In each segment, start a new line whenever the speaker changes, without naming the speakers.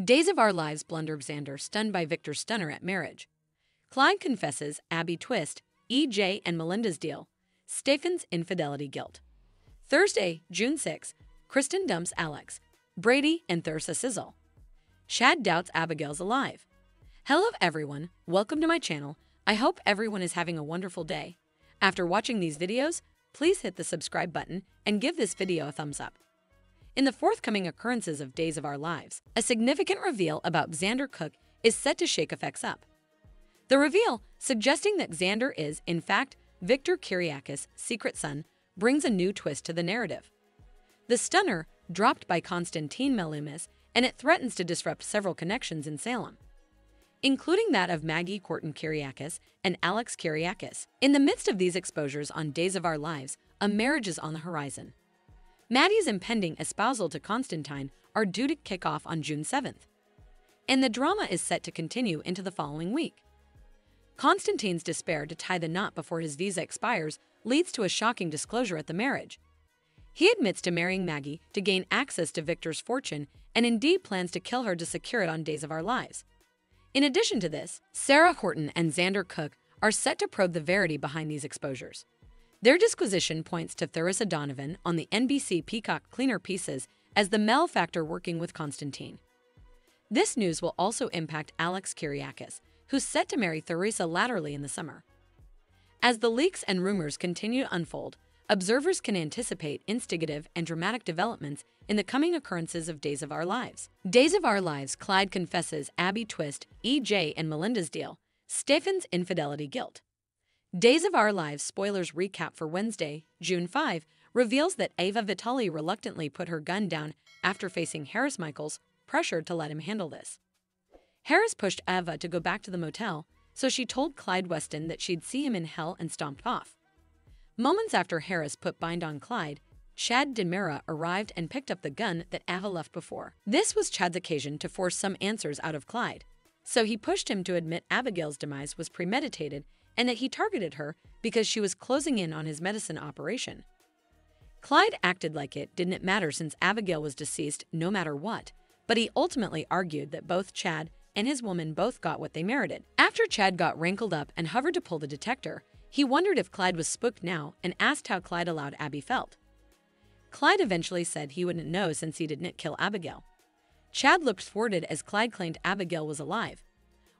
Days of Our Lives blunder Xander stunned by Victor's stunner at marriage. Clyde confesses Abby twist, EJ and Melinda's deal. Stefan's infidelity guilt. Thursday, June 6, Kristen dumps Alex. Brady and Thursa sizzle. Chad doubts Abigail's alive. Hello everyone, welcome to my channel. I hope everyone is having a wonderful day. After watching these videos, please hit the subscribe button and give this video a thumbs up. In the forthcoming occurrences of Days of Our Lives, a significant reveal about Xander Cook is set to shake effects up. The reveal, suggesting that Xander is, in fact, Victor Kiriakis' secret son, brings a new twist to the narrative. The stunner, dropped by Konstantin Malumis, and it threatens to disrupt several connections in Salem, including that of Maggie Corton Kiriakis and Alex Kiriakis. In the midst of these exposures on Days of Our Lives, a marriage is on the horizon. Maddie's impending espousal to Konstantin are due to kick off on June 7th, and the drama is set to continue into the following week. Konstantin's despair to tie the knot before his visa expires leads to a shocking disclosure at the marriage. He admits to marrying Maggie to gain access to Victor's fortune and indeed plans to kill her to secure it on Days of Our Lives. In addition to this, Sarah Horton and Xander Cook are set to probe the verity behind these exposures. Their disquisition points to Theresa Donovan on the NBC Peacock Cleaner Pieces as the male factor working with Konstantin. This news will also impact Alex Kiriakis, who's set to marry Theresa laterally in the summer. As the leaks and rumors continue to unfold, observers can anticipate instigative and dramatic developments in the coming occurrences of Days of Our Lives. Days of Our Lives, Clyde confesses Abby twist, EJ and Melinda's deal. Stefan's infidelity guilt. Days of Our Lives spoilers recap for Wednesday, June 5, reveals that Ava Vitali reluctantly put her gun down after facing Harris Michaels, pressured to let him handle this. Harris pushed Ava to go back to the motel, so she told Clyde Weston that she'd see him in hell and stomped off. Moments after Harris put bind on Clyde, Chad DiMera arrived and picked up the gun that Ava left before. This was Chad's occasion to force some answers out of Clyde, so he pushed him to admit Abigail's demise was premeditated and that he targeted her because she was closing in on his medicine operation. Clyde acted like it didn't matter since Abigail was deceased no matter what, but he ultimately argued that both Chad and his woman both got what they merited. After Chad got wrinkled up and hovered to pull the detector, he wondered if Clyde was spooked now and asked how Clyde allowed Abby felt. Clyde eventually said he wouldn't know since he didn't kill Abigail. Chad looked thwarted as Clyde claimed Abigail was alive.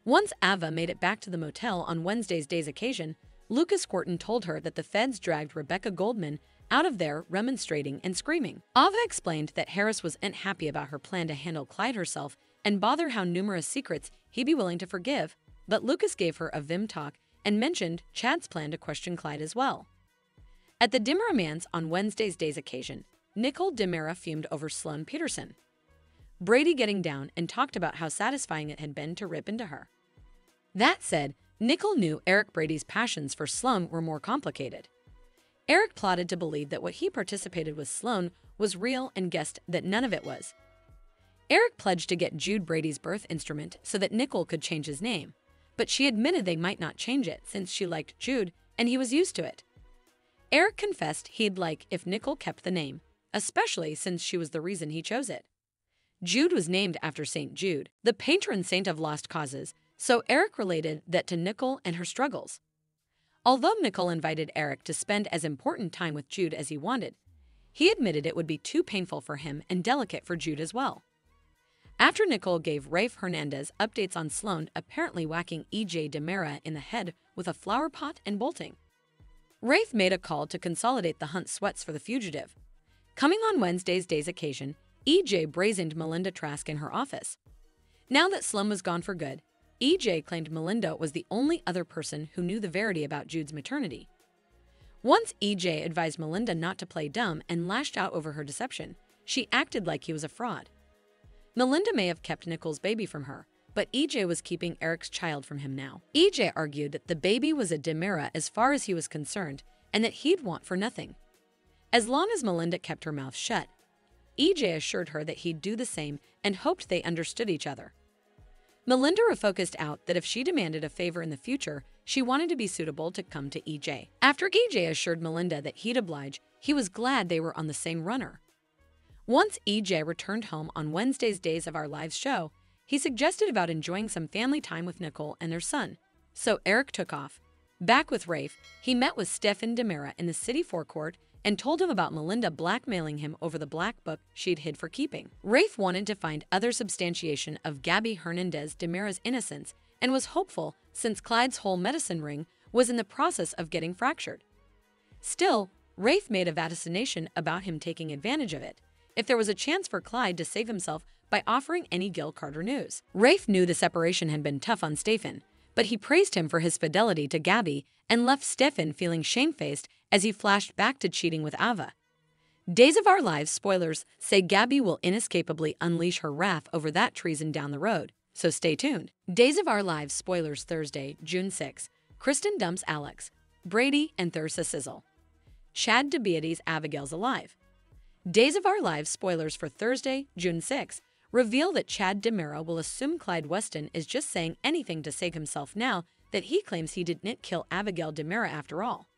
Once Ava made it back to the motel on Wednesday's day's occasion, Lucas Corton told her that the feds dragged Rebecca Goldman out of there remonstrating and screaming. Ava explained that Harris wasn't happy about her plan to handle Clyde herself and bothered how numerous secrets he'd be willing to forgive, but Lucas gave her a Vim talk and mentioned Chad's plan to question Clyde as well. At the DiMera Manse on Wednesday's day's occasion, Nicole DiMera fumed over Sloan Peterson. Brady getting down and talked about how satisfying it had been to rip into her. That said, Nicole knew Eric Brady's passions for Sloan were more complicated. Eric plotted to believe that what he participated with Sloan was real and guessed that none of it was. Eric pledged to get Jude Brady's birth instrument so that Nicole could change his name, but she admitted they might not change it since she liked Jude and he was used to it. Eric confessed he'd like if Nicole kept the name, especially since she was the reason he chose it. Jude was named after St. Jude, the patron saint of lost causes, so Eric related that to Nicole and her struggles. Although Nicole invited Eric to spend as important time with Jude as he wanted, he admitted it would be too painful for him and delicate for Jude as well. After Nicole gave Rafe Hernandez updates on Sloan apparently whacking EJ DiMera in the head with a flower pot and bolting, Rafe made a call to consolidate the hunt sweats for the fugitive. Coming on Wednesday's day's occasion, EJ brazened Melinda Trask in her office. Now that Sloan was gone for good, EJ claimed Melinda was the only other person who knew the verity about Jude's maternity. Once EJ advised Melinda not to play dumb and lashed out over her deception, she acted like he was a fraud. Melinda may have kept Nicole's baby from her, but EJ was keeping Eric's child from him now. EJ argued that the baby was a DiMera as far as he was concerned and that he'd want for nothing. As long as Melinda kept her mouth shut, EJ assured her that he'd do the same and hoped they understood each other. Melinda refocused out that if she demanded a favor in the future, she wanted to be suitable to come to EJ. After EJ assured Melinda that he'd oblige, he was glad they were on the same runner. Once EJ returned home on Wednesday's Days of Our Lives show, He suggested about enjoying some family time with Nicole and their son. So Eric took off. Back with Rafe, he met with Stefan DiMera in the city forecourt and told him about Melinda blackmailing him over the black book she'd hid for keeping. Rafe wanted to find other substantiation of Gabby Hernandez DiMera's innocence and was hopeful since Clyde's whole medicine ring was in the process of getting fractured. Still, Rafe made a vaticination about him taking advantage of it if there was a chance for Clyde to save himself by offering any Gil Carter news. Rafe knew the separation had been tough on Stefan, but he praised him for his fidelity to Gabby and left Stefan feeling shamefaced as he flashed back to cheating with Ava. Days of Our Lives spoilers say Gabby will inescapably unleash her wrath over that treason down the road, so stay tuned. Days of Our Lives spoilers Thursday, June 6. Kristen dumps Alex, Brady and Thursa sizzle. Chad DiBiase's Abigail's alive. Days of Our Lives spoilers for Thursday, June 6 reveal that Chad DiMera will assume Clyde Weston is just saying anything to save himself now that he claims he didn't kill Abigail DiMera after all.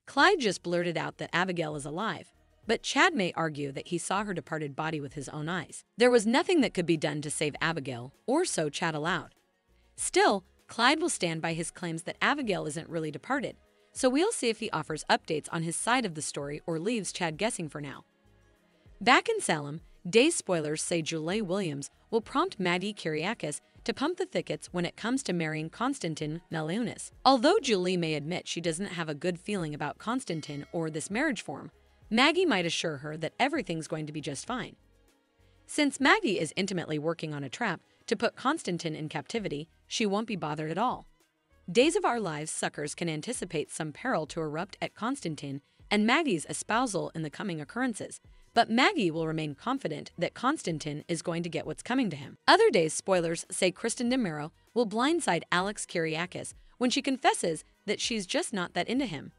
Clyde just blurted out that Abigail is alive, but Chad may argue that he saw her departed body with his own eyes. There was nothing that could be done to save Abigail, or so Chad allowed. Still, Clyde will stand by his claims that Abigail isn't really departed, so we'll see if he offers updates on his side of the story or leaves Chad guessing for now. Back in Salem, Days spoilers say Julie Williams will prompt Maggie Kyriakis to pump the thickets when it comes to marrying Konstantin Meleounis. Although Julie may admit she doesn't have a good feeling about Konstantin or this marriage form, Maggie might assure her that everything's going to be just fine. Since Maggie is intimately working on a trap to put Konstantin in captivity, she won't be bothered at all. Days of Our Lives suckers can anticipate some peril to erupt at Konstantin and Maggie's espousal in the coming occurrences, but Maggie will remain confident that Konstantin is going to get what's coming to him. Other Days spoilers say Kristen DiMera will blindside Alex Kyriakis when she confesses that she's just not that into him.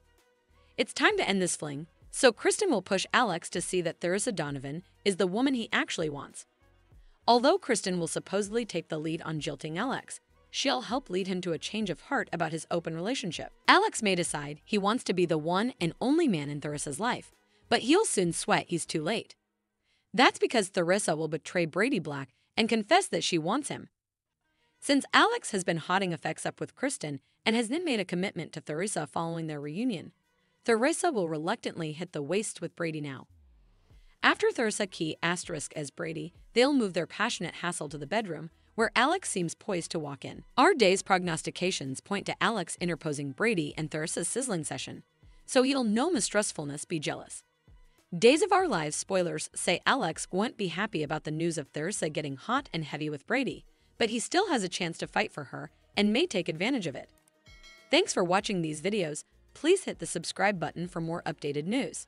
It's time to end this fling, so Kristen will push Alex to see that Thursa Donovan is the woman he actually wants. Although Kristen will supposedly take the lead on jilting Alex, she'll help lead him to a change of heart about his open relationship. Alex may decide he wants to be the one and only man in Thursa's life, but he'll soon sweat he's too late. That's because Thursa will betray Brady Black and confess that she wants him. Since Alex has been hotting effects up with Kristen and has then made a commitment to Thursa following their reunion, Thursa will reluctantly hit the waist with Brady now. After Thursa key asterisk as Brady, they'll move their passionate hassle to the bedroom, where Alex seems poised to walk in. Our Days prognostications point to Alex interposing Brady and Thursa's sizzling session, so he'll no mistrustfulness be jealous. Days of Our Lives spoilers say Alex won't be happy about the news of Thursa getting hot and heavy with Brady, but he still has a chance to fight for her and may take advantage of it. Thanks for watching these videos. Please hit the subscribe button for more updated news.